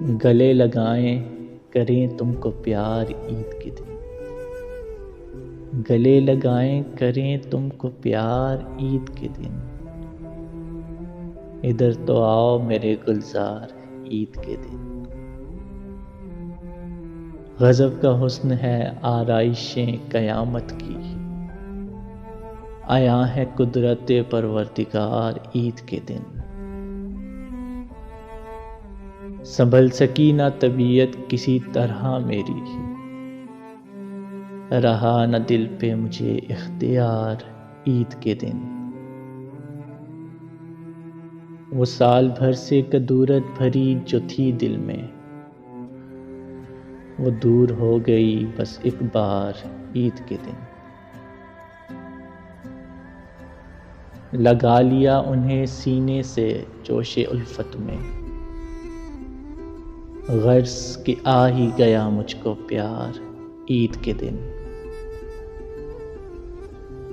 گلے لگائیں کریں تم کو پیار عید کے دن، گلے لگائیں کریں تم کو پیار عید کے دن، ادھر تو آؤ میرے گلزار عید کے دن۔ غضب کا حسن ہے آرائشیں قیامت کی، آیا ہے قدرت پروردگار عید کے دن۔ سنبھل سکی نہ طبیعت کسی طرح میری، رہا نہ دل پہ مجھے اختیار عید کے دن۔ وہ سال بھر سے کدورت بھری جو تھی دل میں، وہ دور ہو گئی بس ایک بار عید کے دن۔ لگا لیا انہیں سینے سے جوش الفت میں، غرض کہ آ ہی گیا مجھ کو پیار عید کے دن۔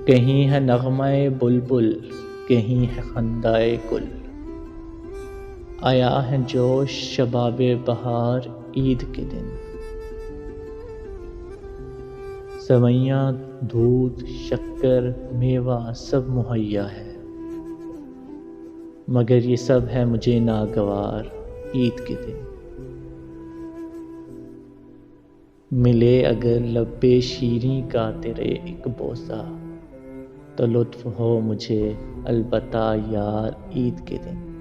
کہیں ہے نغمہ بلبل کہیں ہے خندۂ گل، آیا ہے جوش شباب بہار عید کے دن۔ سویاں دودھ شکر میوہ سب مہیا ہے، مگر یہ سب ہے مجھے ناگوار عید کے دن۔ ملے اگر لب شیریں کا تیرے ایک بوسہ، تو لطف ہو مجھے البتہ یار عید کے دن۔